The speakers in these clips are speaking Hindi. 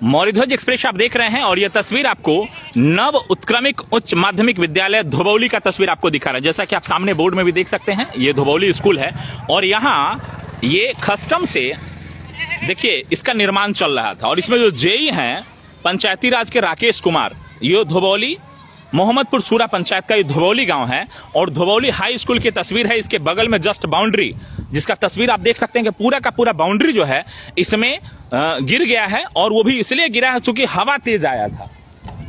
मौर्यध्वज एक्सप्रेस आप देख रहे हैं और यह तस्वीर आपको नव उत्क्रमिक उच्च माध्यमिक विद्यालय धोबौली का तस्वीर आपको दिखा रहा है। जैसा कि आप सामने बोर्ड में भी देख सकते हैं, ये धोबौली स्कूल है और यहाँ ये कस्टम से देखिए इसका निर्माण चल रहा था और इसमें जो जेई हैं पंचायती राज के राकेश कुमार, ये धोबौली मोहम्मदपुर सूरा पंचायत का ये धोबौली गांव है और धोबौली हाई स्कूल की तस्वीर है। इसके बगल में जस्ट बाउंड्री, जिसका तस्वीर आप देख सकते हैं कि पूरा का पूरा बाउंड्री जो है इसमें गिर गया है और वो भी इसलिए गिरा है क्योंकि हवा तेज आया था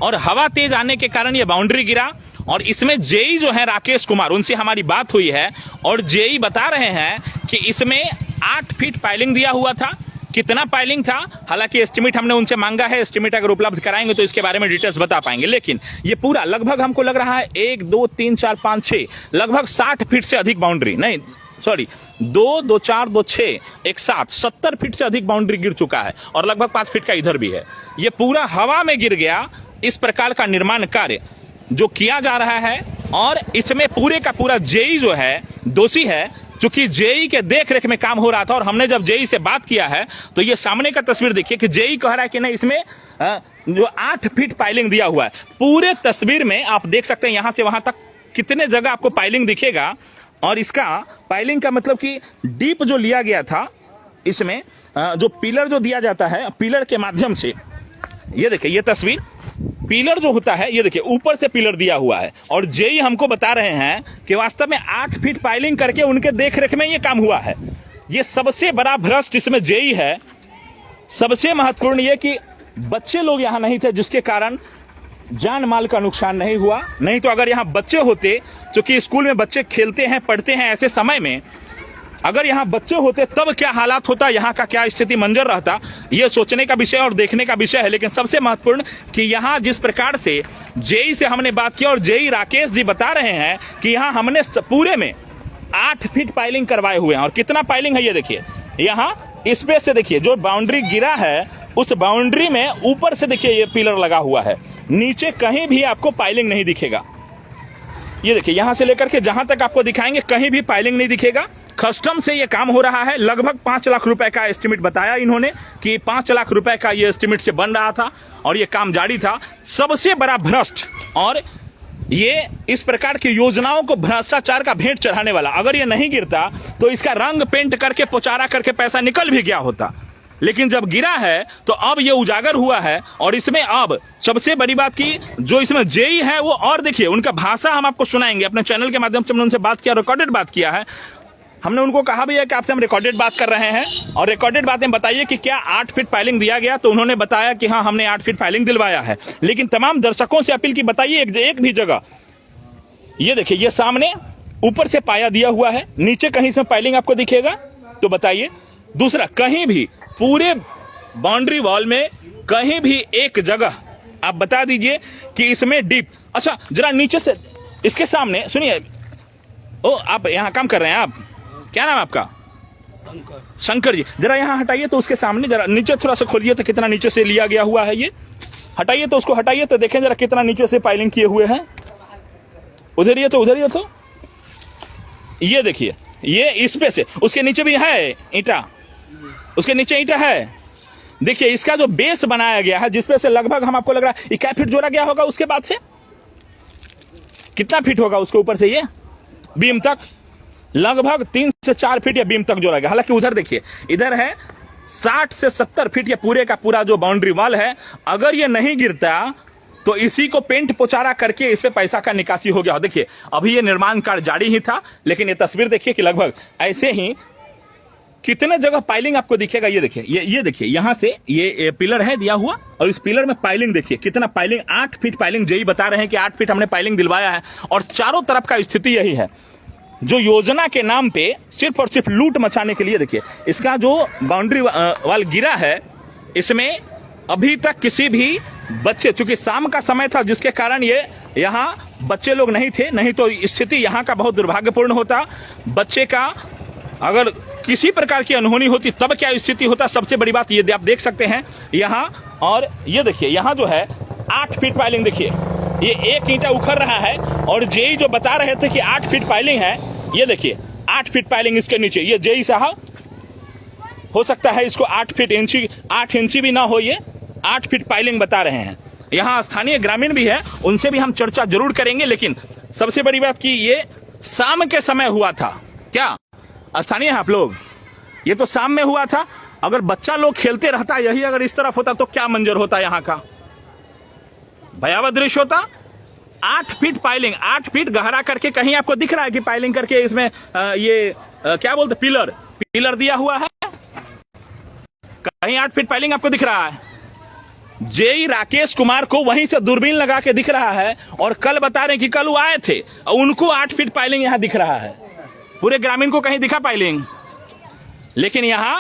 और हवा तेज आने के कारण ये बाउंड्री गिरा। और इसमें जेई जो है राकेश कुमार, उनसे हमारी बात हुई है और जेई बता रहे हैं कि इसमें 8 फीट पाइलिंग दिया हुआ था। कितना पाइलिंग था, हालांकि एस्टिमेट हमने उनसे मांगा है, एस्टिमेट अगर उपलब्ध कराएंगे तो इसके बारे में डिटेल्स बता पाएंगे। लेकिन ये पूरा लगभग हमको लग रहा है 1 2 3 4 5 6 लगभग 60 फीट से अधिक बाउंड्री, नहीं सॉरी 2 2 4 2 6 1 7 70 फीट से अधिक बाउंड्री गिर चुका है और लगभग 5 फीट का इधर भी है। ये पूरा हवा में गिर गया। इस प्रकार का निर्माण कार्य जो किया जा रहा है और इसमें पूरे का पूरा जेई जो है दोषी है, क्योंकि जेई के देख रेख में काम हो रहा था। और हमने जब जेई से बात किया है तो ये सामने का तस्वीर देखिए कि जेई कह रहा है कि नहीं, इसमें जो 8 फीट पाइलिंग दिया हुआ है। पूरे तस्वीर में आप देख सकते हैं यहां से वहां तक कितने जगह आपको पाइलिंग दिखेगा और इसका पाइलिंग का मतलब कि डीप जो लिया गया था, इसमें जो पिलर जो दिया जाता है पिलर के माध्यम से, ये देखिए ये तस्वीर, पिलर जो होता है ये देखिए ऊपर से पिलर दिया हुआ है और जेई हमको बता रहे हैं कि वास्तव में 8 फीट पाइलिंग करके उनके देखरेख में ये काम हुआ है। ये सबसे बड़ा भ्रष्ट इसमें जेई है। सबसे महत्वपूर्ण ये कि बच्चे लोग यहां नहीं थे, जिसके कारण जान माल का नुकसान नहीं हुआ। नहीं तो अगर यहां बच्चे होते, क्योंकि स्कूल में बच्चे खेलते हैं पढ़ते हैं, ऐसे समय में अगर यहाँ बच्चे होते तब क्या हालात होता, यहाँ का क्या स्थिति मंजर रहता, ये सोचने का विषय और देखने का विषय है। लेकिन सबसे महत्वपूर्ण कि यहाँ जिस प्रकार से जेई से हमने बात की और जेई राकेश जी बता रहे हैं कि यहाँ हमने पूरे में 8 फीट पाइलिंग करवाए हुए हैं। और कितना पाइलिंग है ये देखिए, यहाँ इस पे से देखिए जो बाउंड्री गिरा है उस बाउंड्री में ऊपर से देखिए ये पिलर लगा हुआ है, नीचे कहीं भी आपको पाइलिंग नहीं दिखेगा। ये देखिए यहां से लेकर के जहां तक आपको दिखाएंगे कहीं भी पाइलिंग नहीं दिखेगा। कस्टम से ये काम हो रहा है। लगभग 5 लाख रुपए का एस्टिमेट बताया इन्होंने कि 5 लाख रुपए का ये एस्टिमेट से बन रहा था और ये काम जारी था। सबसे बड़ा भ्रष्ट और ये इस प्रकार की योजनाओं को भ्रष्टाचार का भेंट चढ़ाने वाला, अगर ये नहीं गिरता तो इसका रंग पेंट करके पोचारा करके पैसा निकल भी गया होता। लेकिन जब गिरा है तो अब ये उजागर हुआ है और इसमें अब सबसे बड़ी बात की जो इसमें जेई है वो, और देखिए उनका भाषा हम आपको सुनाएंगे अपने चैनल के माध्यम से। हमने उनसे बात किया, रिकॉर्डेड बात किया है। हमने उनको कहा भी है कि आपसे हम रिकॉर्डेड बात कर रहे हैं और रिकॉर्डेड बातें बताइए कि क्या 8 फीट फाइलिंग दिया गया, तो उन्होंने बताया कि हाँ हमने 8 फीट फाइलिंग दिलवाया है। लेकिन तमाम दर्शकों से अपील की बताइए एक भी जगह, ये देखिए ये सामने ऊपर से पाया दिया हुआ है, नीचे कहीं से फाइलिंग आपको दिखेगा तो बताइए। दूसरा, कहीं भी पूरे बाउंड्री वॉल में कहीं भी एक जगह आप बता दीजिए कि इसमें डीप, अच्छा जरा नीचे से इसके सामने सुनिए, ओ आप यहाँ काम कर रहे हैं, आप क्या नाम है आपका? शंकर जी। जरा यहाँ हटाइए तो उसके सामने जरा नीचे थोड़ा सा खोलिए तो कितना नीचे से लिया गया हुआ है। ये हटाइए तो उसको हटाइए तो देखें जरा कितना नीचे से पाइलिंग किए हुए हैं। उधर ही तो ये देखिए ये इस पे से उसके नीचे भी है ईंटा, उसके नीचे ईंटा है। देखिए इसका जो बेस बनाया गया है जिसपे से लगभग हम आपको लग रहा है 1 फीट जोड़ा गया होगा, उसके बाद से कितना फीट होगा उसके ऊपर से ये बीम तक, लगभग 3 से 4 फीट या बीम तक जोड़ा गया। हालांकि उधर देखिए इधर है 60 से 70 फीट या पूरे का पूरा जो बाउंड्री वॉल है। अगर ये नहीं गिरता तो इसी को पेंट पोचारा करके इस पे पैसा का निकासी हो गया। देखिए अभी ये निर्माण कार्य जारी ही था, लेकिन ये तस्वीर देखिए कि लगभग ऐसे ही कितने जगह पाइलिंग आपको दिखेगा। ये देखिए ये देखिए यहां से ये पिलर है दिया हुआ और इस पिलर में पाइलिंग देखिए कितना पाइलिंग, 8 फीट पाइलिंग। जेई बता रहे हैं कि 8 फीट हमने पाइलिंग दिलवाया है और चारों तरफ का स्थिति यही है। जो योजना के नाम पे सिर्फ और सिर्फ लूट मचाने के लिए देखिए इसका जो बाउंड्री वाल गिरा है, इसमें अभी तक किसी भी बच्चे, चूंकि शाम का समय था जिसके कारण ये यहाँ बच्चे लोग नहीं थे, नहीं तो स्थिति यहाँ का बहुत दुर्भाग्यपूर्ण होता। बच्चे का अगर किसी प्रकार की अनहोनी होती तब क्या स्थिति होता। सबसे बड़ी बात ये आप देख सकते हैं यहाँ, और ये देखिए यहाँ जो है 8 फीट पाइलिंग, देखिए ये एक ईंटा उखड़ रहा है और जेई जो बता रहे थे कि 8 फीट पाइलिंग है, ये देखिए 8 फीट पाइलिंग इसके नीचे। ये जेई साहब हो सकता है इसको 8 इंची भी ना हो, ये 8 फीट पाइलिंग बता रहे हैं। यहाँ स्थानीय ग्रामीण भी है, उनसे भी हम चर्चा जरूर करेंगे। लेकिन सबसे बड़ी बात कि ये शाम के समय हुआ था। क्या स्थानीय है आप लोग? ये तो शाम में हुआ था। अगर बच्चा लोग खेलते रहता, यही अगर इस तरफ होता तो क्या मंजर होता यहाँ का? भयावह दृश्य होता। 8 फीट पाइलिंग, 8 फीट गहरा करके कहीं आपको दिख रहा है कि पाइलिंग करके इसमें क्या बोलते, पिलर दिया हुआ है? कहीं 8 फीट पाइलिंग आपको दिख रहा है? जेई राकेश कुमार को वहीं से दूरबीन लगा के दिख रहा है और कल बता रहे हैं कि कल वो आए थे, उनको 8 फीट पाइलिंग यहां दिख रहा है। पूरे ग्रामीण को कहीं दिखा पाइलिंग? लेकिन यहां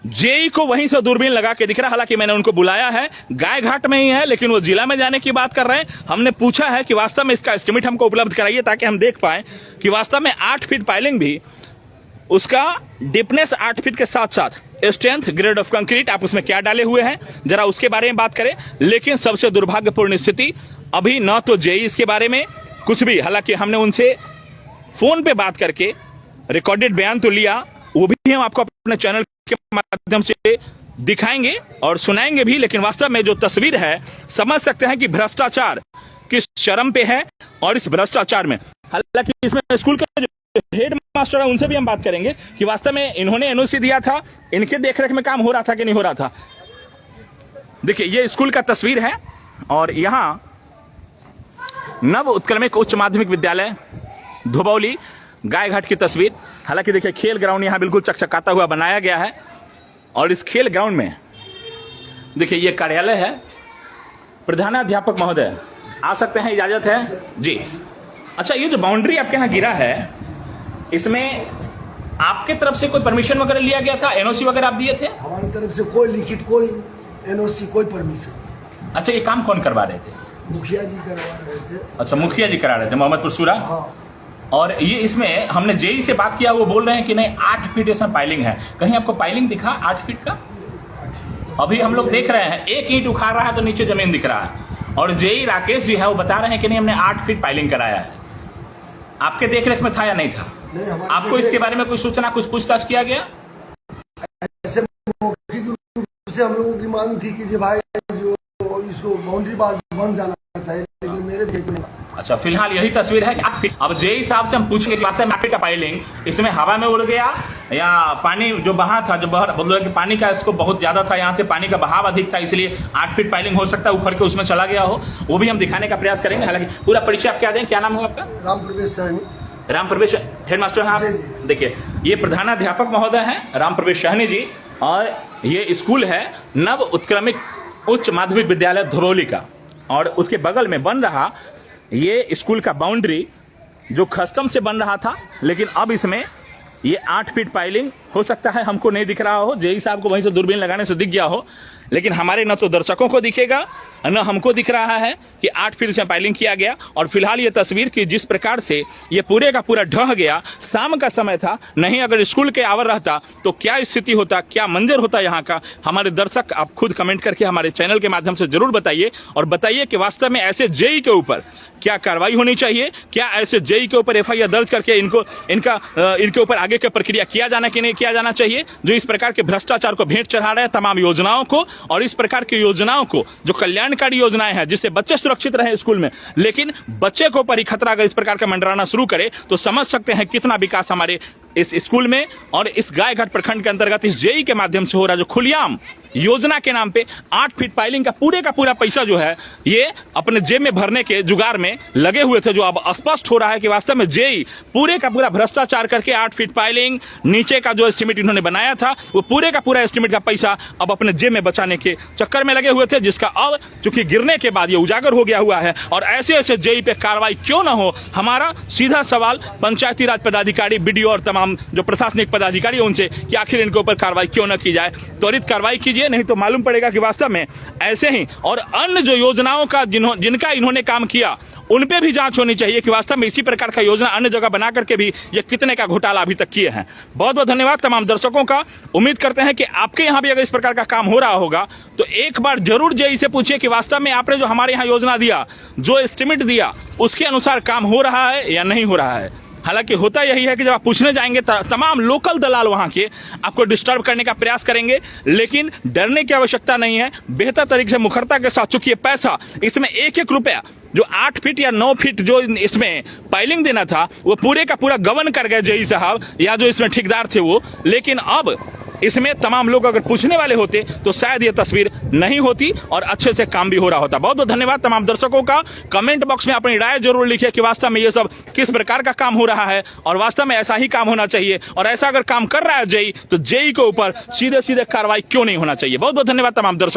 जेई को वहीं से दूरबीन लगा के दिख रहा है। हालांकि मैंने उनको बुलाया है, गाय घाट में ही है, लेकिन वो जिला में जाने की बात कर रहे हैं। हमने पूछा है कि वास्तव में इसका एस्टिमेट हमको उपलब्ध कराइए ताकि हम देख पाए कि वास्तव में 8 फीट पाइलिंग भी, उसका डीपनेस 8 फीट के साथ साथ स्ट्रेंथ, ग्रेड ऑफ कंक्रीट आप उसमें क्या डाले हुए हैं, जरा उसके बारे में बात करें। लेकिन सबसे दुर्भाग्यपूर्ण स्थिति, अभी न तो जेई इसके बारे में कुछ भी, हालांकि हमने उनसे फोन पे बात करके रिकॉर्डेड बयान तो लिया, वो भी हम आपको अपने चैनल के माध्यम से दिखाएंगे और सुनाएंगे भी। लेकिन वास्तव में जो तस्वीर है, समझ सकते हैं कि भ्रष्टाचार किस चरम पे है। और इस भ्रष्टाचार में, हालांकि इसमें स्कूल का जो हेड मास्टर है उनसे भी हम बात करेंगे कि वास्तव में इन्होंने एनओसी दिया था, इनके देखरेख में काम हो रहा था कि नहीं हो रहा था। देखिए ये स्कूल का तस्वीर है और यहां नव उत्क्रमिक उच्च माध्यमिक विद्यालय धुबौली गायघाट की तस्वीर। हालांकि देखिए खेल ग्राउंड यहां बिल्कुल चकचकाता हुआ बनाया गया है और इस खेल ग्राउंड में देखिए ये कार्यालय है। प्रधानाध्यापक महोदय आ सकते हैं, इजाजत है जी। अच्छा, ये जो बाउंड्री आपके यहाँ गिरा है, इसमें आपके तरफ से कोई परमिशन वगैरह लिया गया था? एनओसी वगैरह आप दिए थे? हमारी तरफ से कोई लिखित, कोई एनओसी, कोई परमिशन। अच्छा, ये काम कौन करवा रहे थे? मुखिया जी करवा रहे थे। अच्छा, मुखिया जी करा रहे थे, मोहम्मदपुर सूरा। हाँ। और ये इसमें हमने जेई से बात किया, वो बोल रहे हैं कि नहीं 8 फीट इसमें पाइलिंग है। कहीं आपको पाइलिंग दिखा 8 फीट का? अभी हम लोग देख रहे हैं एक ईंट उखाड़ रहा है तो नीचे जमीन दिख रहा है। और जेई राकेश जी है, वो बता रहे हैं कि नहीं हमने 8 फीट पाइलिंग कराया है। आपके देखरेख में था या नहीं था? नहीं, आपको इसके बारे में कोई सूचना, कुछ पूछताछ किया गया? ऐसे मौखिक रूप से हम लोगों की मांग थी कि भाई जो इसको बाउंड्री बन जाना चाहिए, लेकिन मेरे देख में। अच्छा, फिलहाल यही तस्वीर है। अब जेई साहब से हम पूछेंगे कि वास्तव में 8 फीट का पाइलिंग इसमें हवा में उड़ गया या पानी जो बहा था, जो मतलब पानी का इसको बहुत ज्यादा था, यहाँ से पानी का बहाव अधिक था, इसलिए 8 फीट पाइलिंग हो सकता है उखड़ के उसमें चला गया हो। वो भी हम दिखाने का प्रयास करेंगे। हालांकि पूरा परिचय आप क्या दें, क्या नाम हो आपका? राम प्रवेश सहनी। राम प्रवेश हेडमास्टर हैं आप? देखिए ये प्रधानाध्यापक महोदय हैं राम प्रवेश सहनी जी, और ये स्कूल है नव उत्क्रमिक उच्च माध्यमिक विद्यालय धुबौली का। और उसके बगल में बन रहा ये स्कूल का बाउंड्री जो कस्टम से बन रहा था, लेकिन अब इसमें ये 8 फीट पाइलिंग हो सकता है हमको नहीं दिख रहा हो, जेई साहब को वहीं से दूरबीन लगाने से दिख गया हो, लेकिन हमारे न तो दर्शकों को दिखेगा न हमको दिख रहा है कि 8 फीट से पाइलिंग किया गया। और फिलहाल ये तस्वीर की जिस प्रकार से ये पूरे का पूरा ढह गया, शाम का समय था, नहीं अगर स्कूल के आवर रहता तो क्या स्थिति होता, क्या मंजर होता यहाँ का। हमारे दर्शक आप खुद कमेंट करके हमारे चैनल के माध्यम से जरूर बताइए और बताइए कि वास्तव में ऐसे जेई के ऊपर क्या कार्रवाई होनी चाहिए, क्या ऐसे जेई के ऊपर एफआईआर दर्ज करके इनके ऊपर आगे की प्रक्रिया किया जाना कि नहीं किया जाना चाहिए, जो इस प्रकार के भ्रष्टाचार को भेंट चढ़ा रहे हैं तमाम योजनाओं को। और इस प्रकार की योजनाओं को, जो कल्याणकारी योजनाएं हैं जिससे बच्चे सुरक्षित रहे स्कूल में, लेकिन बच्चे को ऊपर ही खतरा अगर इस प्रकार का मंडराना शुरू करे तो समझ सकते हैं कितना विकास हमारे इस स्कूल में और इस गायघाट प्रखंड के अंतर्गत इस जेई के माध्यम से हो रहा है, जो खुलेआम योजना के नाम पे 8 फीट पाइलिंग का पूरा पैसा जो है ये अपने जेब में भरने के जुगाड़ में लगे हुए थे, जो अब स्पष्ट हो रहा है कि वास्तव में जेई पूरे का पूरा भ्रष्टाचार करके 8 फीट पाइलिंग नीचे का जो एस्टिमेट इन्होंने बनाया था, वो पूरे का पूरा एस्टिमेट का पैसा अब अपने जेब में बचाने के चक्कर में लगे हुए थे, जिसका अब चूंकि गिरने के बाद ये उजागर हो गया हुआ है। और ऐसे ऐसे जेई पे कार्रवाई क्यों ना हो, हमारा सीधा सवाल पंचायती राज पदाधिकारी, बीडीओ और तमाम जो प्रशासनिक पदाधिकारी है उनसे कि आखिर इनके ऊपर कार्रवाई क्यों न की जाए। त्वरित कार्रवाई कीजिए, नहीं तो मालूम पड़ेगा कि वास्तव में ऐसे ही और अन्य जो योजनाओं का जिनका इन्होंने काम किया उन पे भी जांच होनी चाहिए कि वास्तव में इसी प्रकार का योजना अन्य जगह बना करके भी ये कितने का घोटाला अभी तक किए हैं। बहुत बहुत धन्यवाद तमाम दर्शकों का। उम्मीद करते हैं कि आपके यहाँ भी अगर इस प्रकार का काम हो रहा होगा तो एक बार जरूर जेई से पूछिए कि वास्तव में आपने जो हमारे यहाँ योजना दिया, जो एस्टिमेट दिया, उसके अनुसार काम हो रहा है या नहीं हो रहा है। हालांकि होता यही है कि जब आप पूछने जाएंगे तमाम लोकल दलाल वहां के आपको डिस्टर्ब करने का प्रयास करेंगे, लेकिन डरने की आवश्यकता नहीं है। बेहतर तरीके से मुखरता के साथ, चूंकि ये पैसा इसमें एक एक रुपया जो 8 फीट या 9 फीट जो इसमें पाइलिंग देना था वो पूरे का पूरा गबन कर गए जेई साहब या जो इसमें ठेकेदार थे वो। लेकिन अब इसमें तमाम लोग अगर पूछने वाले होते तो शायद ये तस्वीर नहीं होती और अच्छे से काम भी हो रहा होता। बहुत बहुत धन्यवाद तमाम दर्शकों का। कमेंट बॉक्स में अपनी राय जरूर लिखिए कि वास्तव में ये सब किस प्रकार का काम हो रहा है और वास्तव में ऐसा ही काम होना चाहिए, और ऐसा अगर काम कर रहा है जेई तो जेई के ऊपर सीधे सीधे कार्रवाई क्यों नहीं होना चाहिए। बहुत बहुत धन्यवाद तमाम दर्शकों।